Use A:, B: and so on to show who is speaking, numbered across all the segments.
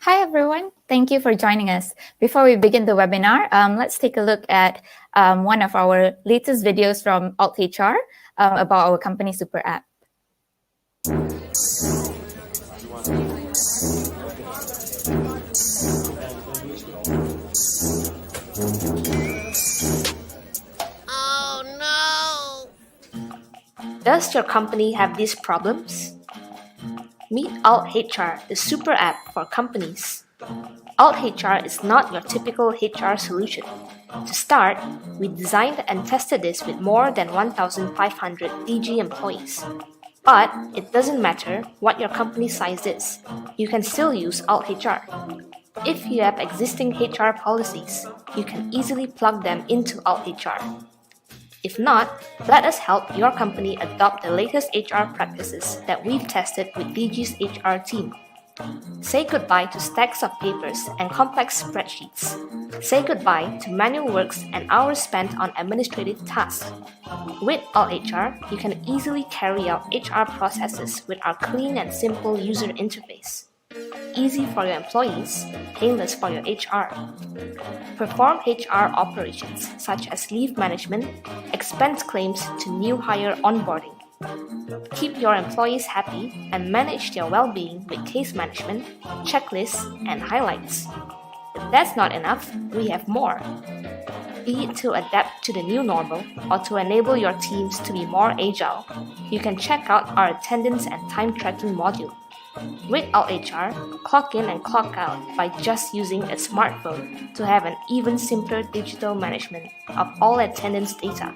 A: Hi, everyone. Thank you for joining us. Before we begin the webinar, let's take a look at one of our latest videos from altHR about our company super app.
B: Oh, no! Does your company have these problems? Meet altHR, the super app for companies. altHR is not your typical HR solution. To start, we designed and tested this with more than 1,500 Digi employees. But it doesn't matter what your company size is, you can still use altHR. If you have existing HR policies, you can easily plug them into altHR. If not, let us help your company adopt the latest HR practices that we've tested with Digi's HR team. Say goodbye to stacks of papers and complex spreadsheets. Say goodbye to manual works and hours spent on administrative tasks. With altHR, you can easily carry out HR processes with our clean and simple user interface. Easy for your employees, painless for your HR. Perform HR operations such as leave management, expense claims to new hire onboarding. Keep your employees happy and manage their well-being with case management, checklists, and highlights. If that's not enough, we have more. Be it to adapt to the new normal or to enable your teams to be more agile, you can check out our attendance and time tracking module. With altHR, clock in and clock out by just using a smartphone to have an even simpler digital management of all attendance data.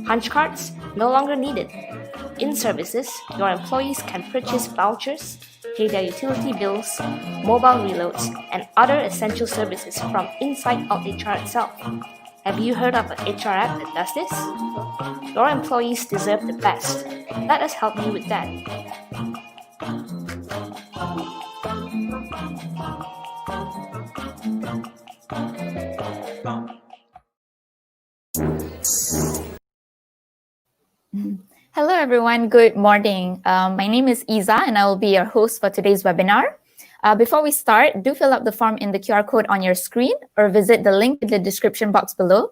B: Punch cards no longer needed. In services, your employees can purchase vouchers, pay their utility bills, mobile reloads, and other essential services from inside altHR itself. Have you heard of an HR app that does this? Your employees deserve the best. Let us help you with that.
A: Hello, everyone. Good morning. My name is Iza, and I will be your host for today's webinar. Before we start, do fill out the form in the QR code on your screen or visit the link in the description box below.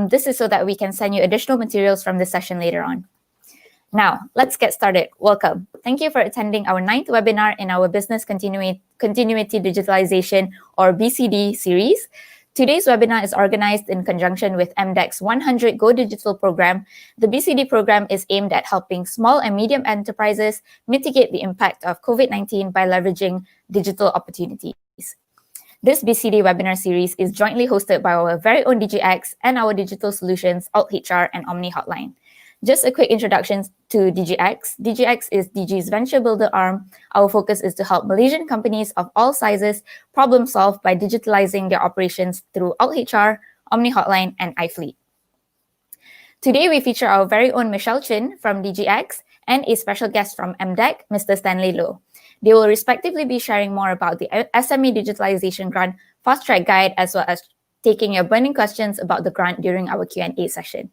A: This is so that we can send you additional materials from this session later on. Now, let's get started. Welcome. Thank you for attending our 9th webinar in our Business Continuity Digitalisation or BCD series. Today's webinar is organized in conjunction with MDEC's 100 Go Digital program. The BCD program is aimed at helping small and medium enterprises mitigate the impact of COVID-19 by leveraging digital opportunities. This BCD webinar series is jointly hosted by our very own DGX and our digital solutions, altHR and Omni Hotline. Just a quick introduction to DGX. DGX is Digi's venture builder arm. Our focus is to help Malaysian companies of all sizes problem solve by digitalizing their operations through altHR, Omni Hotline, and iFleet. Today, we feature our very own Michelle Chin from DGX and a special guest from MDEC, Mr. Stanley Loh. They will respectively be sharing more about the SME Digitalisation Grant Fast Track Guide, as well as taking your burning questions about the grant during our Q&A session.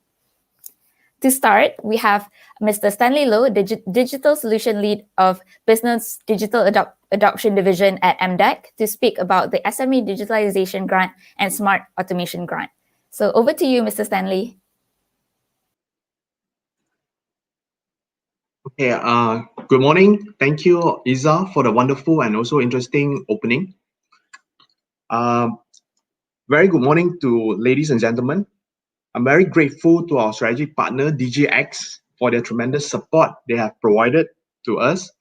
A: To start, we have Mr. Stanley Loh, Digital Solution Lead of Business Digital Adoption Division at MDEC, to speak about the SME Digitalisation Grant and Smart Automation Grant. So over to you, Mr. Stanley.
C: Okay, good morning. Thank you, Iza, for the wonderful and also interesting opening. Very Very good morning to ladies and gentlemen. I'm very grateful to our strategic partner, Digi for their tremendous support they have provided to us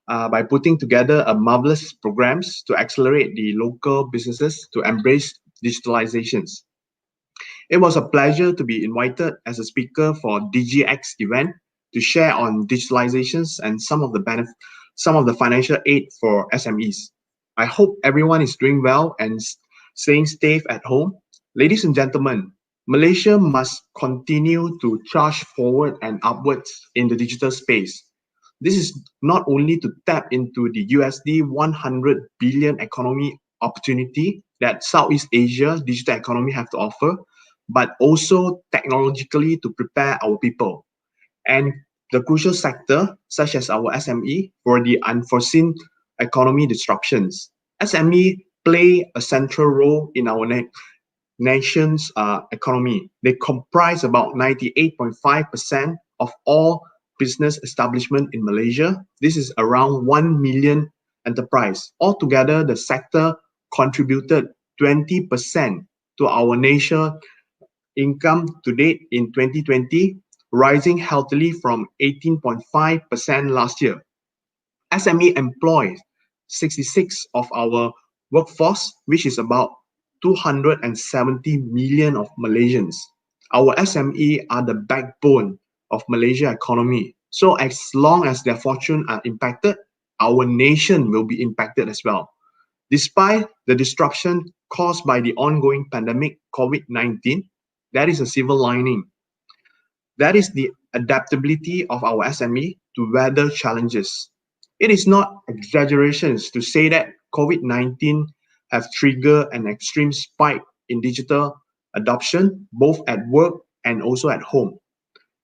C: by putting together a marvelous programs to accelerate the local businesses to embrace digitalizations. It was a pleasure to be invited as a speaker for DGX event to share on digitalizations and some of the financial aid for SMEs. I hope everyone is doing well and staying safe at home. Ladies and gentlemen, Malaysia must continue to charge forward and upwards in the digital space. This is not only to tap into the USD 100 billion economy opportunity that Southeast Asia digital economy have to offer, but also technologically to prepare our people and the crucial sector such as our SME for the unforeseen economy disruptions. SME play a central role in our nation's economy. They comprise about 98.5% of all business establishment in Malaysia. This is around 1 million enterprise. Altogether, the sector contributed 20% to our nation income to date in 2020, rising healthily from 18.5% last year. SME employs 66 of our workforce, which is about 270 million of Malaysians. Our SME are the backbone of Malaysia economy. So as long as their fortune are impacted, our nation will be impacted as well. Despite the disruption caused by the ongoing pandemic COVID-19, that is a silver lining. That is the adaptability of our SME to weather challenges. It is not exaggerations to say that COVID-19 have triggered an extreme spike in digital adoption, both at work and also at home.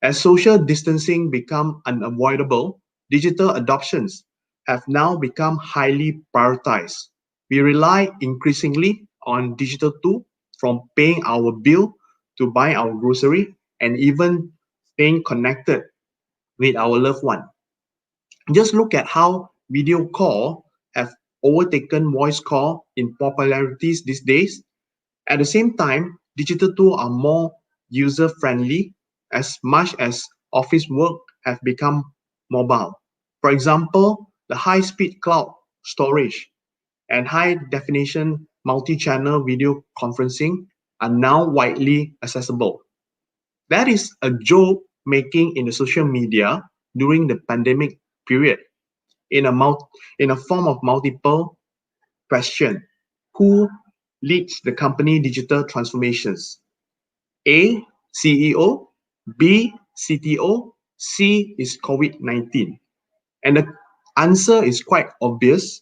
C: As social distancing become unavoidable, digital adoptions have now become highly prioritized. We rely increasingly on digital tools from paying our bill to buy our grocery and even staying connected with our loved one. Just look at how video call have overtaken voice call in popularities these days. At the same time, digital tools are more user-friendly as much as office work have become mobile. For example, the high-speed cloud storage and high-definition multi-channel video conferencing are now widely accessible. That is a joke making in the social media during the pandemic period in a form of multiple question. Who leads the company digital transformations? A, CEO, B, CTO, C is COVID-19. And the answer is quite obvious.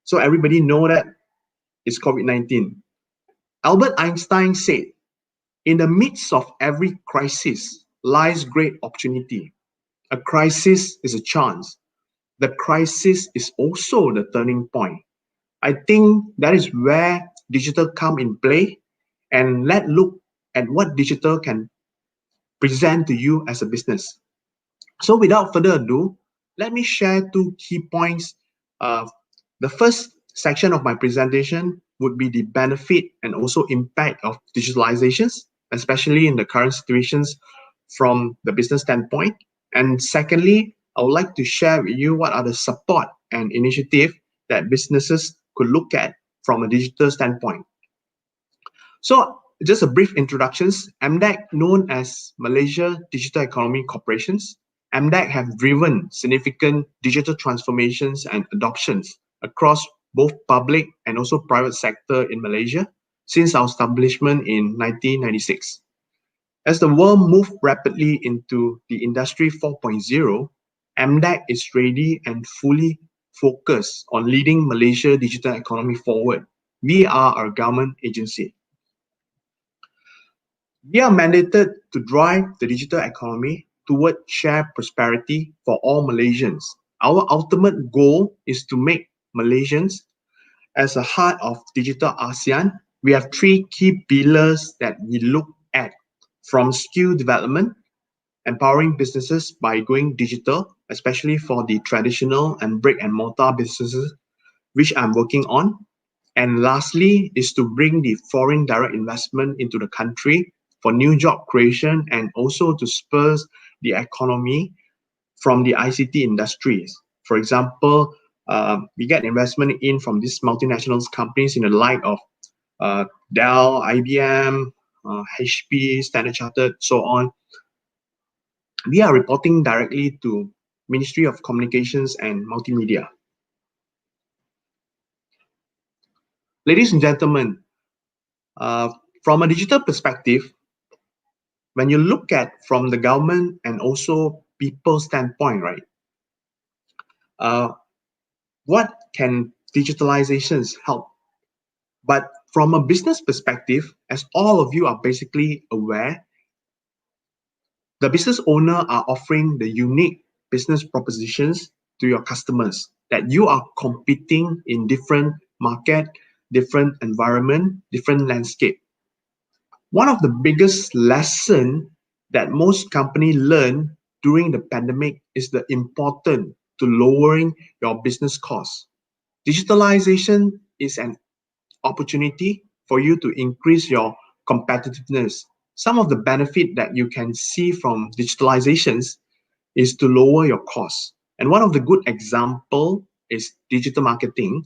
C: So everybody know that it's COVID-19. Albert Einstein said, in the midst of every crisis lies great opportunity. A crisis is a chance. The crisis is also the turning point. I think that is where digital come in play, and let's look at what digital can present to you as a business. So without further ado, let me share two key points. The first section of my presentation would be the benefit and also impact of digitalizations, especially in the current situations from the business standpoint. And secondly, I would like to share with you what are the support and initiative that businesses could look at from a digital standpoint. So just a brief introductions. MDEC, known as Malaysia Digital Economy Corporations, MDEC have driven significant digital transformations and adoptions across both public and also private sector in Malaysia since our establishment in 1996. As the world moved rapidly into the Industry 4.0, MDEC is ready and fully focused on leading Malaysia digital economy forward. We are a government agency. We are mandated to drive the digital economy toward shared prosperity for all Malaysians. Our ultimate goal is to make Malaysians as a heart of digital ASEAN. We have three key pillars that we look at, from skill development, empowering businesses by going digital, especially for the traditional and brick and mortar businesses, which I'm working on. And lastly is to bring the foreign direct investment into the country for new job creation and also to spur the economy from the ICT industries. For example, we get investment in from these multinational companies in the like of Dell, IBM, HP, Standard Chartered, so on. We are reporting directly to Ministry of Communications and Multimedia. Ladies and gentlemen, from a digital perspective, when you look at from the government and also people's standpoint, right? What can digitalizations help? But from a business perspective, as all of you are basically aware, the business owner are offering the unique business propositions to your customers that you are competing in different market, different environment, different landscape. One of the biggest lesson that most companies learn during the pandemic is the importance to lowering your business costs. Digitalization is an opportunity for you to increase your competitiveness. Some of the benefit that you can see from digitalizations is to lower your costs. And one of the good example is digital marketing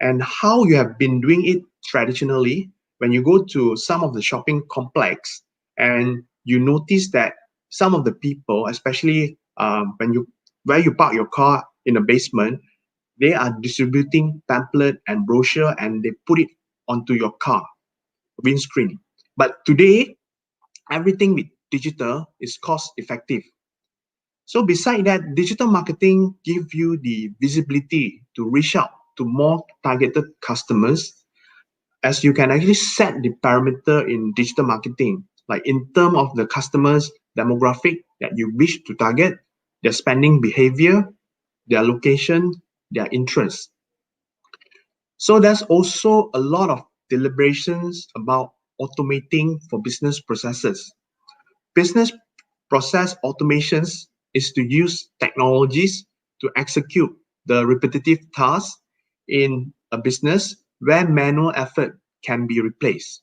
C: and how you have been doing it traditionally. When you go to some of the shopping complex and you notice that some of the people, especially where you park your car in the basement, they are distributing pamphlet and brochure and they put it onto your car windscreen. But today, everything with digital is cost effective. So beside that, digital marketing gives you the visibility to reach out to more targeted customers, as you can actually set the parameter in digital marketing, like in terms of the customers demographic that you wish to target, their spending behavior, their location, their interest. So there's also a lot of deliberations about automating for business processes. Business process automations is to use technologies to execute the repetitive tasks in a business where manual effort can be replaced.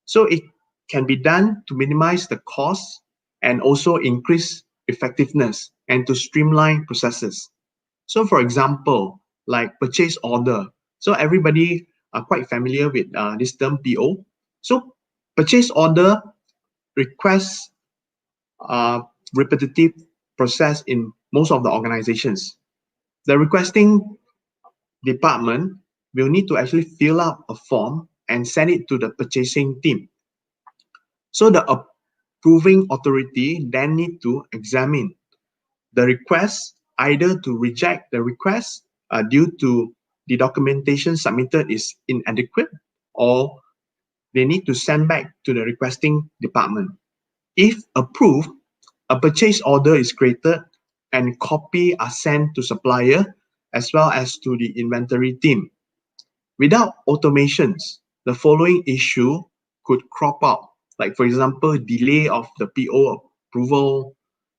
C: So it can be done to minimize the cost and also increase effectiveness and to streamline processes. So for example, like purchase order. So everybody are quite familiar with this term PO. So purchase order requests repetitive process in most of the organizations. The requesting department will need to actually fill up a form and send it to the purchasing team. So the approving authority then need to examine the request, either to reject the request due to the documentation submitted is inadequate, or they need to send back to the requesting department. If approved, a purchase order is created and copy are sent to supplier as well as to the inventory team. Without automations, the following issue could crop up, like for example, delay of the PO approval,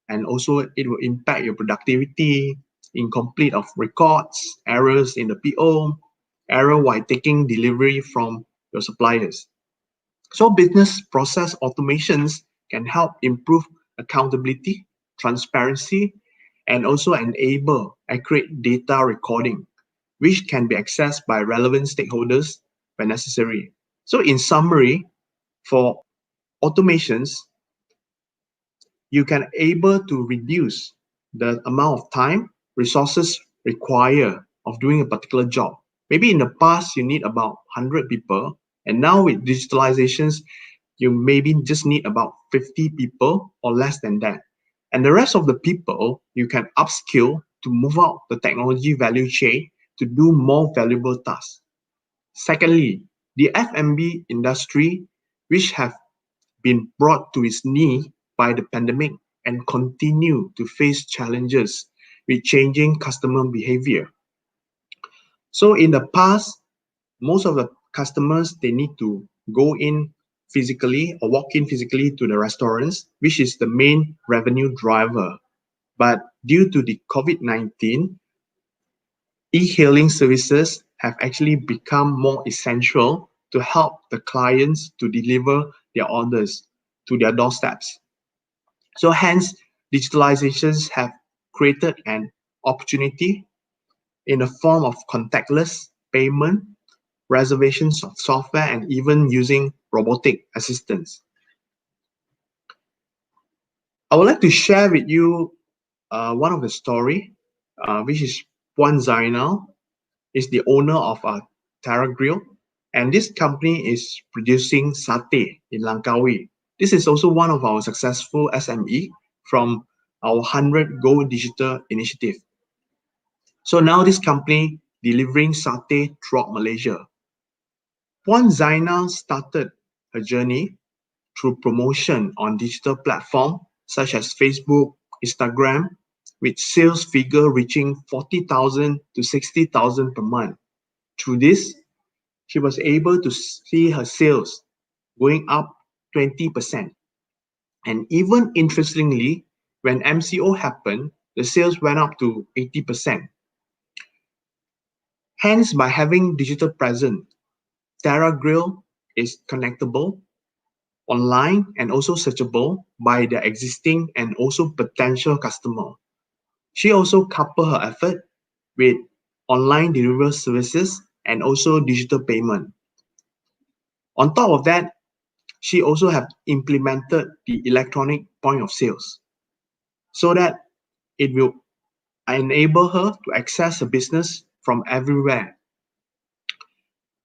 C: and also it will impact your productivity, incomplete of records, errors in the PO, error while taking delivery from your suppliers. So business process automations can help improve accountability, transparency, and also enable accurate data recording, which can be accessed by relevant stakeholders when necessary. So in summary, for automations, you can able to reduce the amount of time, resources required of doing a particular job. Maybe in the past, you need about 100 people, and now with digitalizations, you maybe just need about 50 people or less than that. And the rest of the people, you can upskill to move out the technology value chain to do more valuable tasks. Secondly, the F&B industry, which have been brought to its knee by the pandemic and continue to face challenges with changing customer behavior. So in the past, most of the customers, they need to go in physically or walk in physically to the restaurants, which is the main revenue driver. But due to the COVID-19, e-hailing services have actually become more essential to help the clients to deliver their orders to their doorsteps. So hence, digitalizations have created an opportunity in the form of contactless payment, reservations of software, and even using robotic assistance. I would like to share with you one of the story, which is Puan Zainal is the owner of Terra Grill, and this company is producing satay in Langkawi. This is also one of our successful SME from our 100 Go Digital initiative. So now this company delivering satay throughout Malaysia. Puan Zainal started her journey through promotion on digital platform such as Facebook, Instagram, with sales figure reaching 40,000 to 60,000 per month. Through this, she was able to see her sales going up 20%. And even interestingly, when MCO happened, the sales went up to 80%. Hence, by having digital presence, Terra Grill is connectable online and also searchable by the existing and also potential customer. She also coupled her effort with online delivery services and also digital payment. On top of that, she also have implemented the electronic point of sales so that it will enable her to access the business from everywhere.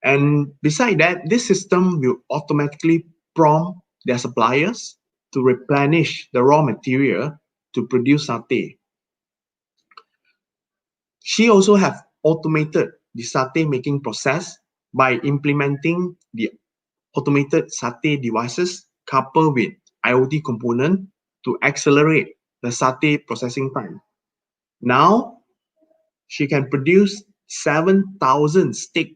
C: And beside that, this system will automatically prompt their suppliers to replenish the raw material to produce satay. She also have automated the satay making process by implementing the automated satay devices coupled with IoT component to accelerate the satay processing time. Now, she can produce 7,000 stick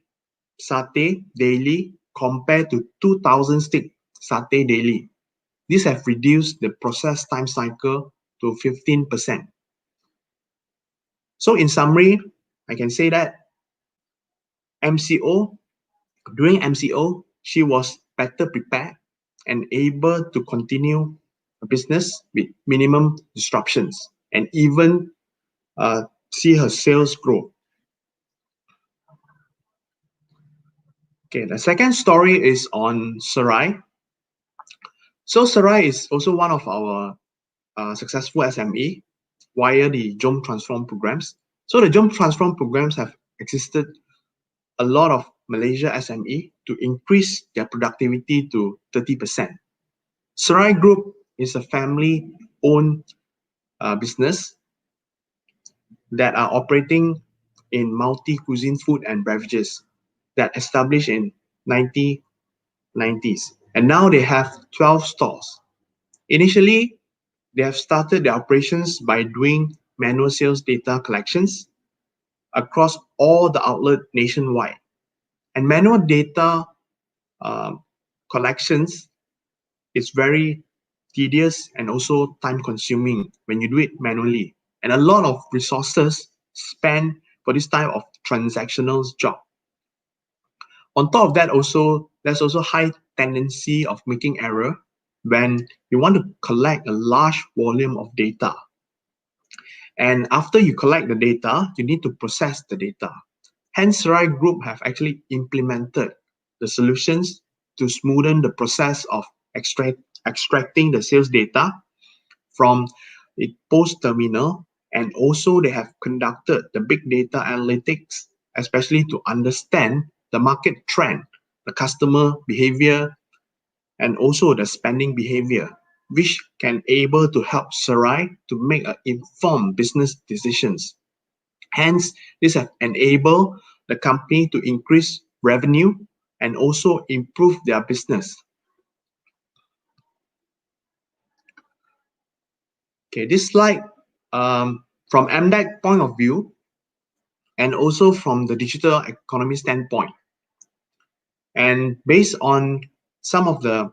C: satay daily compared to 2,000 stick satay daily. This have reduced the process time cycle to 15%. So in summary, I can say that during MCO, she was better prepared and able to continue a business with minimum disruptions and even see her sales grow. Okay, the second story is on Sarai. So Sarai is also one of our successful SME via the Jom Transform programs. So the Jom Transform programs have existed a lot of Malaysia SME to increase their productivity to 30%. Sarai Group is a family-owned business that are operating in multi-cuisine food and beverages that established in 1990s. And now they have 12 stores. Initially, they have started their operations by doing manual sales data collections across all the outlets nationwide. And manual data collections is very tedious and also time consuming when you do it manually. And a lot of resources spent for this type of transactional job. On top of that, also there's also high tendency of making error when you want to collect a large volume of data. And after you collect the data, you need to process the data. Hence, Sarai Group have actually implemented the solutions to smoothen the process of extracting the sales data from the post terminal, and also they have conducted the big data analytics, especially to understand the market trend, the customer behavior, and also the spending behavior, which can able to help Sarai to make informed business decisions. Hence, this has enabled the company to increase revenue and also improve their business. Okay, this slide from MDEC point of view and also from the digital economy standpoint. And based on some of the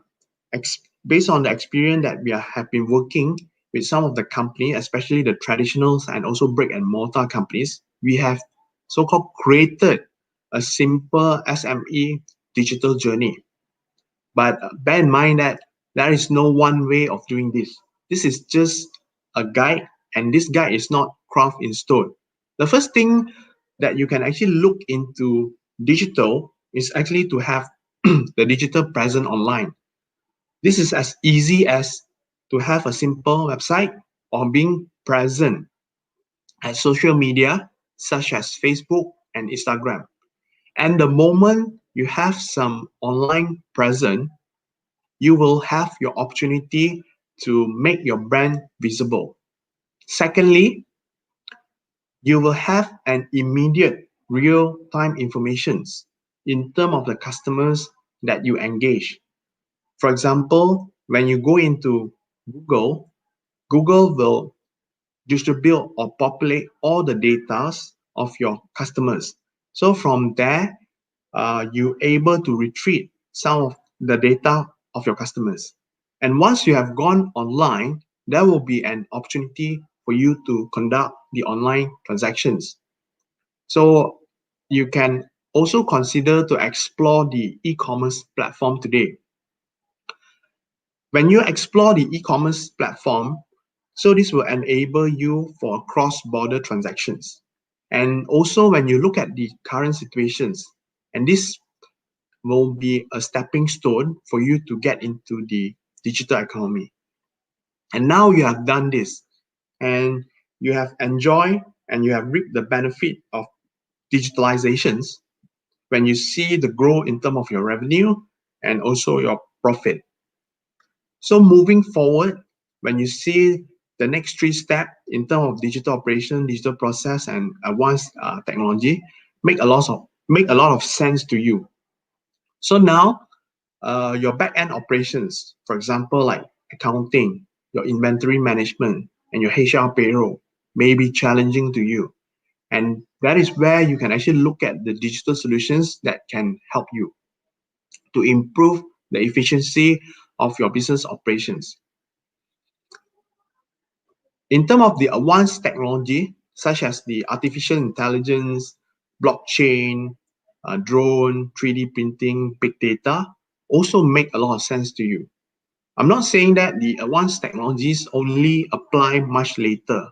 C: experience that we have been working with some of the companies, especially the traditionals and also brick and mortar companies, we have so-called created a simple SME digital journey. But bear in mind that there is no one way of doing this. This is just a guide, and this guide is not carved in stone. The first thing that you can actually look into digital is actually to have the digital presence online. This is as easy as to have a simple website or being present at social media such as Facebook and Instagram. And the moment you have some online presence, you will have your opportunity to make your brand visible. Secondly, you will have an immediate real-time information in terms of the customers that you engage. For example, when you go into Google, Google will distribute or populate all the data of your customers. So from there, you're able to retrieve some of the data of your customers. And once you have gone online, there will be an opportunity for you to conduct the online transactions. So you can also consider to explore the e-commerce platform today. When you explore the e-commerce platform, so this will enable you for cross-border transactions. And also when you look at the current situations, and this will be a stepping stone for you to get into the digital economy. And now you have done this, and you have enjoyed and you have reaped the benefit of digitalizations when you see the growth in terms of your revenue and also your profit. So moving forward, when you see the next three steps in terms of digital operation, digital process, and advanced technology, make a lot of sense to you. So now, your back-end operations, for example, like accounting, your inventory management, and your HR payroll may be challenging to you. And that is where you can actually look at the digital solutions that can help you to improve the efficiency of your business operations. In terms of the advanced technology, such as the artificial intelligence, blockchain, drone, 3D printing, big data, also make a lot of sense to you. I'm not saying that the advanced technologies only apply much later.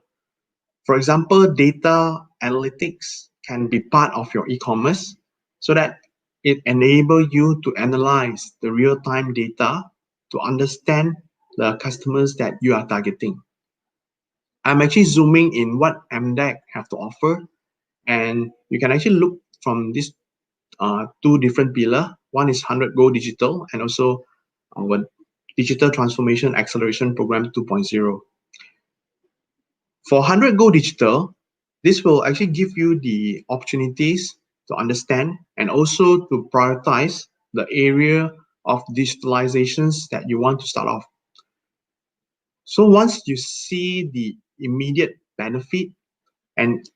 C: For example, data analytics can be part of your e-commerce so that it enables you to analyze the real-time data to understand the customers that you are targeting. I'm actually zooming in what MDEC have to offer, and you can actually look from these two different pillars. One is 100 Go Digital and also our Digital Transformation Acceleration Program 2.0. For 100 Go Digital, this will actually give you the opportunities to understand and also to prioritize the area of digitalizations that you want to start off. So once you see the immediate benefit, and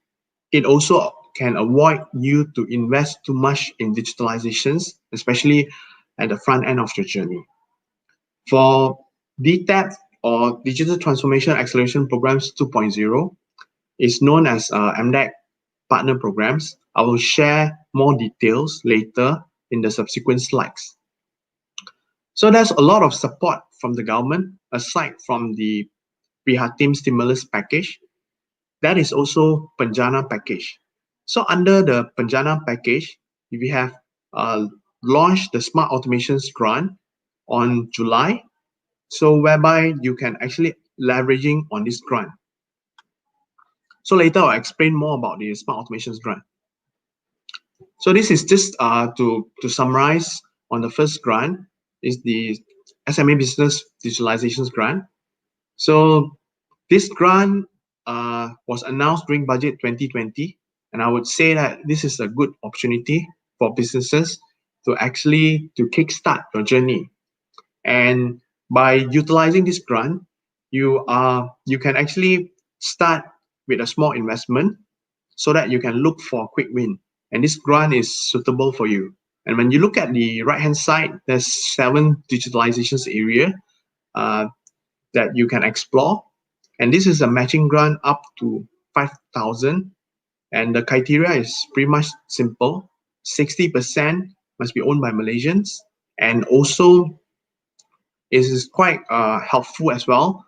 C: it also can avoid you to invest too much in digitalizations, especially at the front end of your journey. For DTAP or Digital Transformation Acceleration Programs 2.0, is known as MDEC partner programs. I will share more details later in the subsequent slides. So there's a lot of support from the government aside from the Prihatin stimulus package. That is also PENJANA package. So under the PENJANA package, we have launched the Smart Automations Grant on July. So whereby you can actually leveraging on this grant. So later I'll explain more about the Smart Automations Grant. So this is just to summarize on the first grant is the SME Business Digitalisation Grant. So this grant was announced during budget 2020, and I would say that this is a good opportunity for businesses to actually to kickstart your journey. And by utilizing this grant, you can actually start with a small investment so that you can look for a quick win. And this grant is suitable for you. And when you look at the right-hand side, there's 7 digitalizations area that you can explore. And this is a matching grant up to 5,000. And the criteria is pretty much simple. 60% must be owned by Malaysians, and also it is quite helpful as well.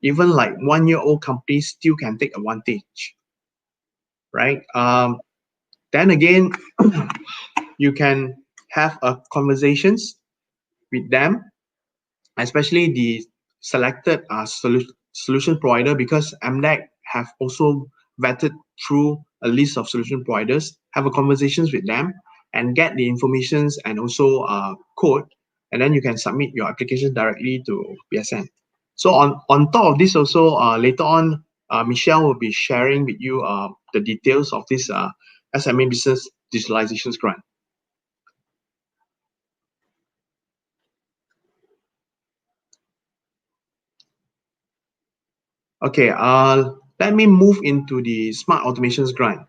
C: Even like 1-year-old companies still can take advantage, right? Then again, you can have conversations with them, especially the selected solution provider, because MDEC have also vetted through a list of solution providers, have a conversations with them and get the informations and also code, and then you can submit your application directly to BSN. So on top of this also, later on, Michelle will be sharing with you the details of this SME Business Digitalisation Grant. Okay, let me move into the Smart Automations Grant.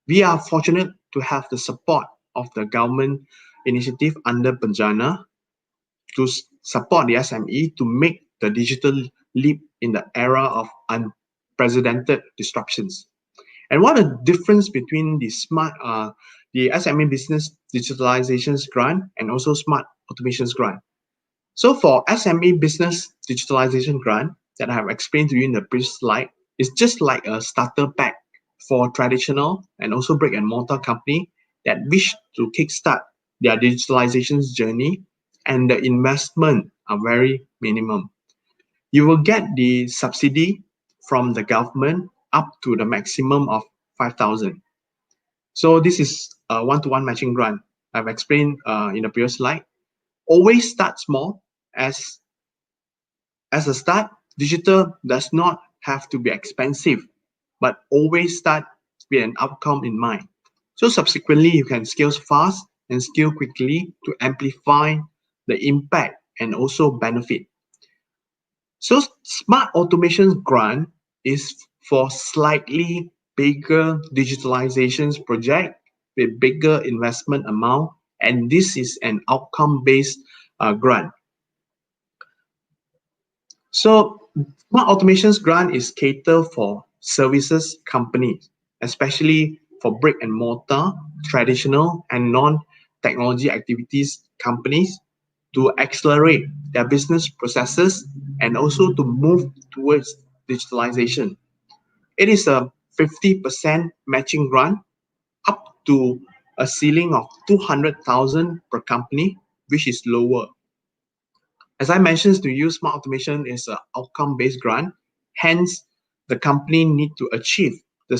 C: We are fortunate to have the support of the government initiative under PENJANA to support the SME to make the digital leap in the era of unprecedented disruptions. And what a difference between the SME Business Digitalisation Grant and also Smart Automations Grant. So for SME Business Digitalisation Grant that I have explained to you in the previous slide, it's just like a starter pack for traditional and also brick and mortar company that wish to kickstart their digitalization journey, and the investment are very minimum. You will get the subsidy from the government up to the maximum of 5,000. So this is a one-to-one matching grant. I've explained in the previous slide. Always start small. As a start, digital does not have to be expensive, but always start with an outcome in mind. So subsequently, you can scale fast and scale quickly to amplify the impact and also benefit. So Smart Automation Grant is for slightly bigger digitalizations project with bigger investment amount, and this is an outcome-based grant. So Smart Automations Grant is catered for services companies, especially for brick and mortar, traditional and non-technology activities companies, to accelerate their business processes and also to move towards digitalization. It is a 50% matching grant up to a ceiling of 200,000 per company, which is lower. As I mentioned to you, Smart Automation is an outcome-based grant. Hence, the company need to achieve the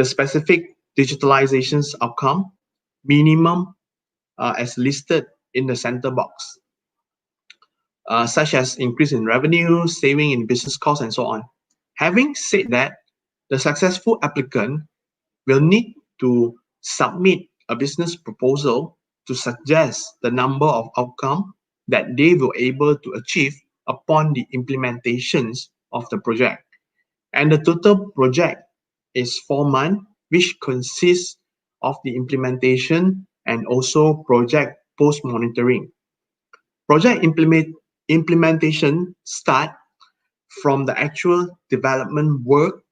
C: specific digitalizations outcome minimum as listed in the center box, such as increase in revenue, saving in business costs, and so on. Having said that, the successful applicant will need to submit a business proposal to suggest the number of outcomes that they will able to achieve upon the implementations of the project. And the total project is 4 months, which consists of the implementation and also project post-monitoring. Project implementation start from the actual development work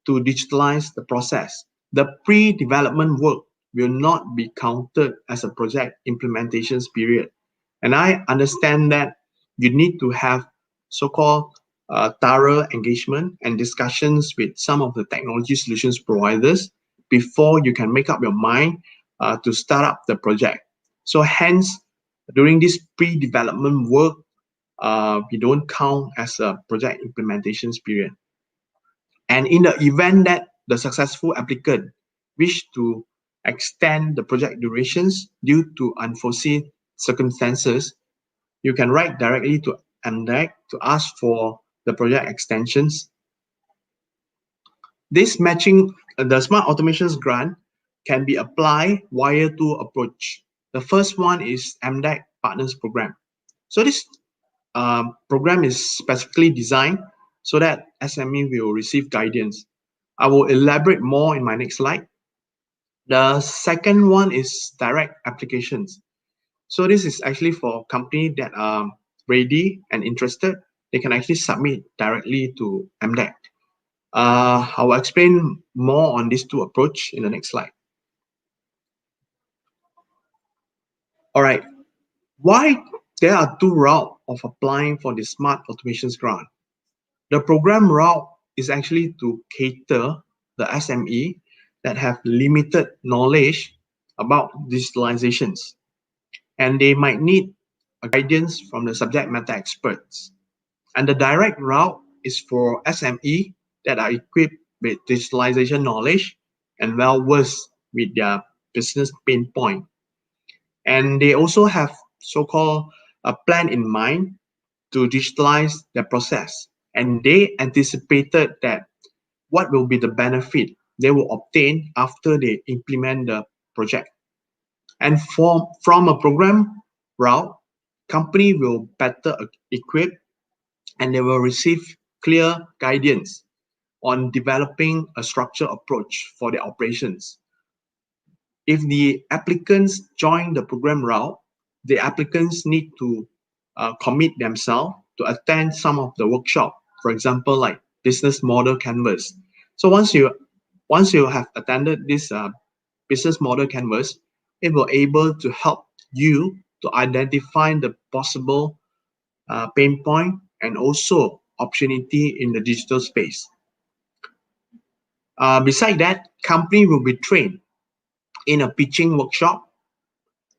C: to digitalize the process. The pre-development work will not be counted as a project implementation period. And I understand that you need to have so-called thorough engagement and discussions with some of the technology solutions providers before you can make up your mind to start up the project. So hence, during this pre-development work, we don't count as a project implementation period. And in the event that the successful applicant wish to extend the project durations due to unforeseen circumstances, you can write directly to MDEC to ask for the project extensions. This matching, the Smart Automations Grant can be applied via two approach. The first one is MDEC Partners Program. So this program is specifically designed so that SME will receive guidance. I will elaborate more in my next slide. The second one is direct applications. So this is actually for company that are ready and interested. They can actually submit directly to MDEC. I will explain more on these two approach in the next slide. All right, why there are two routes of applying for the Smart Automations Grant. The program route is actually to cater the SME that have limited knowledge about digitalizations, and they might need a guidance from the subject matter experts. And the direct route is for SME that are equipped with digitalization knowledge and well versed with their business pain point. And they also have so-called a plan in mind to digitalize their process. And they anticipated that what will be the benefit they will obtain after they implement the project. And from a program route, company will better equip and they will receive clear guidance on developing a structured approach for their operations. If the applicants join the program route, the applicants need to commit themselves to attend some of the workshop, for example, like business model canvas. So once you have attended this business model canvas, it will able to help you to identify the possible pain point and also opportunity in the digital space. Beside that, company will be trained in a pitching workshop,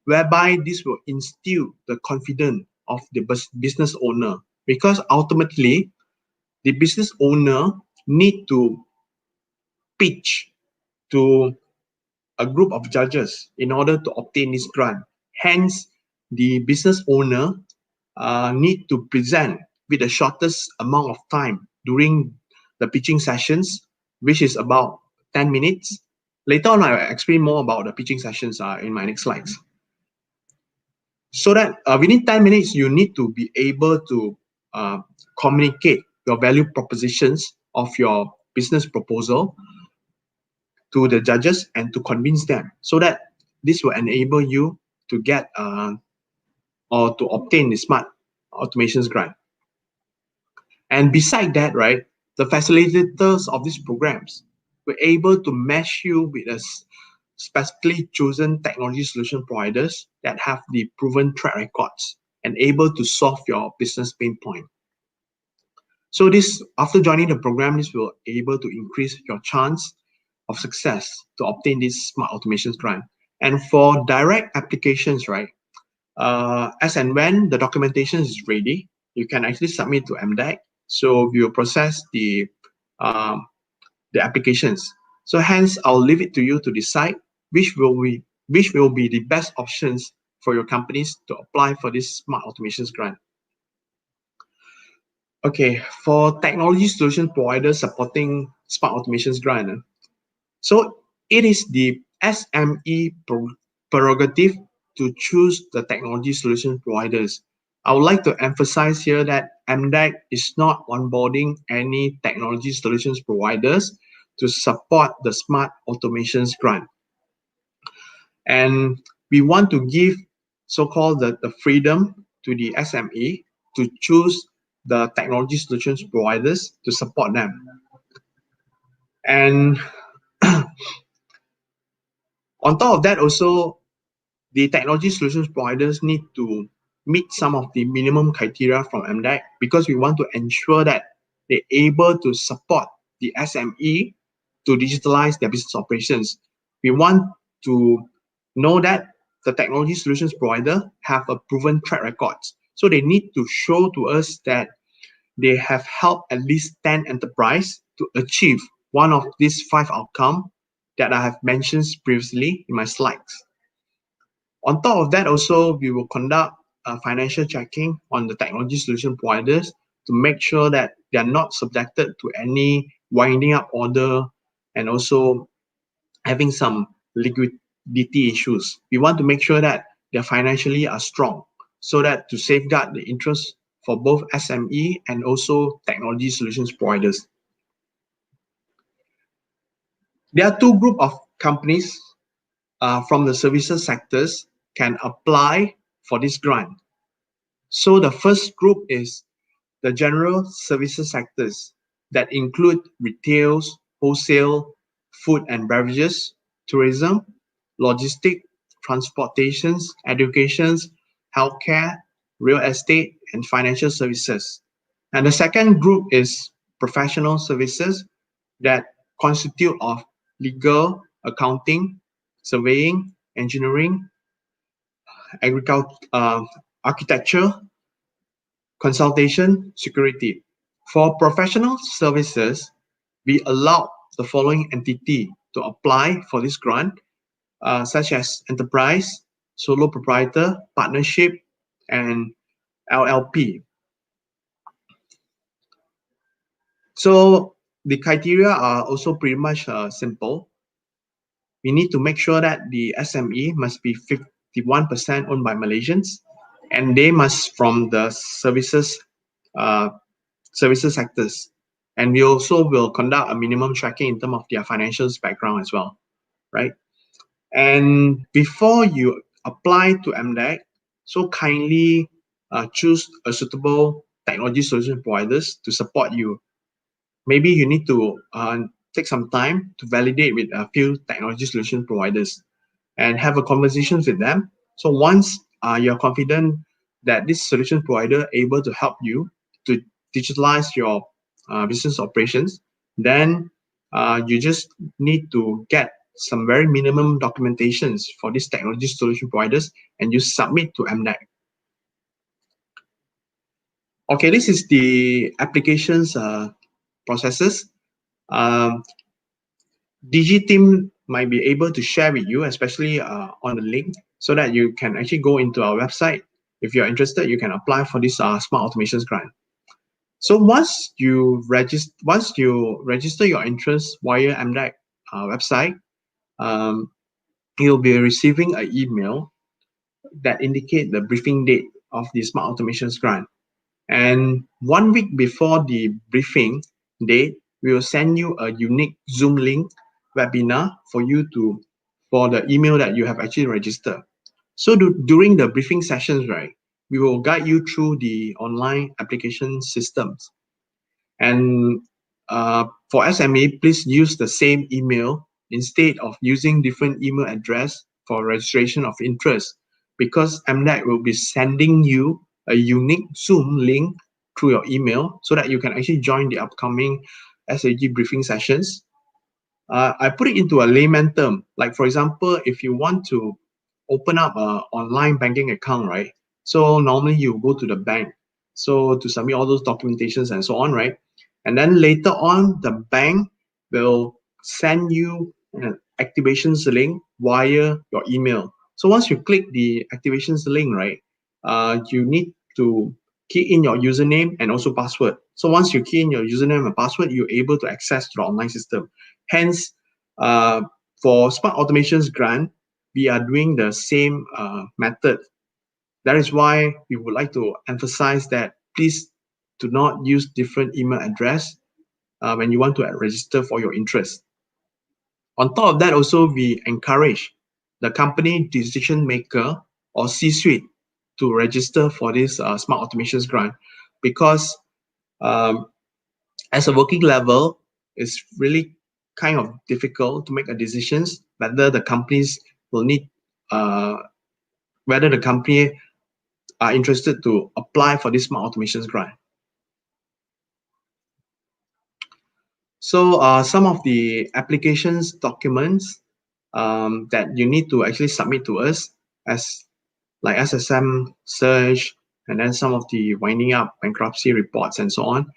C: whereby this will instill the confidence of the business owner, because ultimately the business owner need to pitch to a group of judges in order to obtain this grant. Hence, the business owner need to present with the shortest amount of time during the pitching sessions, which is about 10 minutes. Later on, I'll explain more about the pitching sessions in my next slides. So that within 10 minutes, you need to be able to communicate your value propositions of your business proposal to the judges and to convince them, so that this will enable you to get or to obtain the Smart Automations Grant. And beside that, right, the facilitators of these programs were able to match you with a specifically chosen technology solution providers that have the proven track records and able to solve your business pain point. So this, after joining the program, this will able to increase your chance of success to obtain this Smart Automations Grant. And for direct applications, right, as and when the documentation is ready, you can actually submit to MDEC. So we will process the applications. So hence, I'll leave it to you to decide which will be the best options for your companies to apply for this Smart Automations Grant. Okay, for technology solution providers supporting Smart Automations Grant, so it is the SME prerogative to choose the technology solution providers. I would like to emphasize here that MDEC is not onboarding any technology solutions providers to support the Smart Automations Grant. And we want to give so-called the freedom to the SME to choose the technology solutions providers to support them. And on top of that, also, the technology solutions providers need to meet some of the minimum criteria from MDEC, because we want to ensure that they're able to support the SME to digitalize their business operations. We want to know that the technology solutions provider have a proven track record. So they need to show to us that they have helped at least 10 enterprises to achieve one of these 5 outcomes that I have mentioned previously in my slides. On top of that, also, we will conduct financial checking on the technology solution providers to make sure that they are not subjected to any winding up order and also having some liquidity issues. We want to make sure that they financially are strong, so that to safeguard the interest for both SME and also technology solutions providers. There are 2 groups of companies from the services sectors can apply for this grant. So the first group is the general services sectors that include retails, wholesale, food and beverages, tourism, logistics, transportations, educations, healthcare, real estate, and financial services. And the second group is professional services that constitute of legal, accounting, surveying, engineering, agriculture, architecture, consultation, security. For professional services, we allow the following entity to apply for this grant, such as enterprise, solo proprietor, partnership, and LLP. So the criteria are also pretty much simple. We need to make sure that the SME must be 51% owned by Malaysians, and they must from the services sectors. And we also will conduct a minimum tracking in terms of their financials background as well, right? And before you apply to MDEC, so kindly choose a suitable technology solution providers to support you. Maybe you need to take some time to validate with a few technology solution providers and have a conversation with them. So once you're confident that this solution provider able to help you to digitalize your business operations, then you just need to get some very minimum documentations for these technology solution providers and you submit to MDEC. Okay, this is the applications processes. Digi team might be able to share with you, especially on the link, so that you can actually go into our website. If you're interested, you can apply for this smart automations grant. So once you register your interest via MDEC website, you'll be receiving an email that indicate the briefing date of the smart automations grant. And 1 week before the briefing date, we will send you a unique Zoom link webinar for the email that you have actually registered. So during the briefing sessions, right, we will guide you through the online application systems. And for SME, please use the same email instead of using different email address for registration of interest, because MDEC will be sending you a unique Zoom link through your email so that you can actually join the upcoming SAG briefing sessions. I put it into a layman term. Like, for example, if you want to open up an online banking account, right? So normally you go to the bank, so to submit all those documentations and so on, right? And then later on, the bank will send you an activations link via your email. So once you click the activations link, right, you need to key in your username and also password. So once you key in your username and password, you're able to access the online system. Hence, for Smart Automations Grant, we are doing the same method. That is why we would like to emphasize that please do not use different email address when you want to register for your interest. On top of that, also, we encourage the company decision maker or C-suite to register for this Smart Automations Grant, because as a working level, it's really kind of difficult to make a decisions whether the companies will need, whether the company are interested to apply for this Smart Automations Grant. So some of the applications documents that you need to actually submit to us, as like SSM search, and then some of the winding up bankruptcy reports and so on.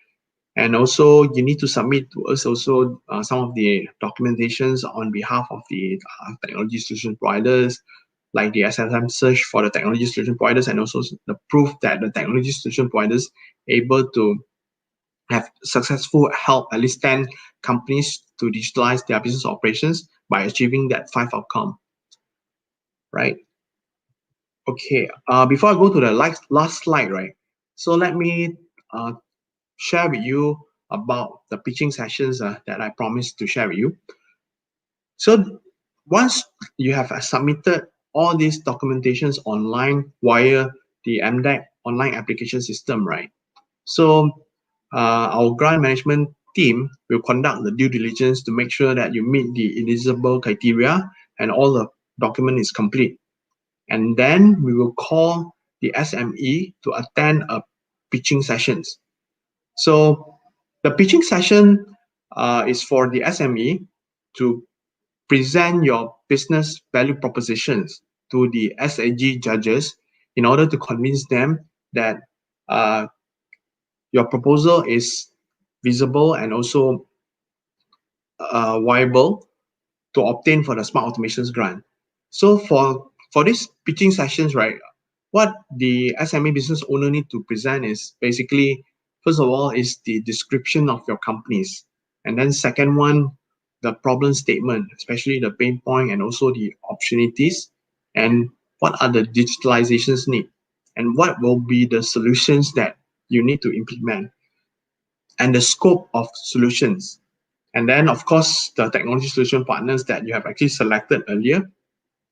C: And also you need to submit to us also some of the documentations on behalf of the technology solution providers, like the SSM search for the technology solution providers, and also the proof that the technology solution providers able to have successful help at least 10 companies to digitalize their business operations by achieving that 5 outcome, right? Okay, before I go to the last slide, right? So let me share with you about the pitching sessions that I promised to share with you. So once you have submitted all these documentations online via the MDEC online application system, right? So our grant management team will conduct the due diligence to make sure that you meet the eligible criteria and all the document is complete. And then we will call the SME to attend a pitching sessions. So the pitching session is for the SME to present your business value propositions to the SAG judges in order to convince them that your proposal is visible and also viable to obtain for the Smart Automations Grant. So for these pitching sessions, right, what the SME business owner need to present is basically, first of all, is the description of your companies. And then second one, the problem statement, especially the pain point and also the opportunities, and what are the digitalizations need, and what will be the solutions that you need to implement, and the scope of solutions. And then, of course, the technology solution partners that you have actually selected earlier,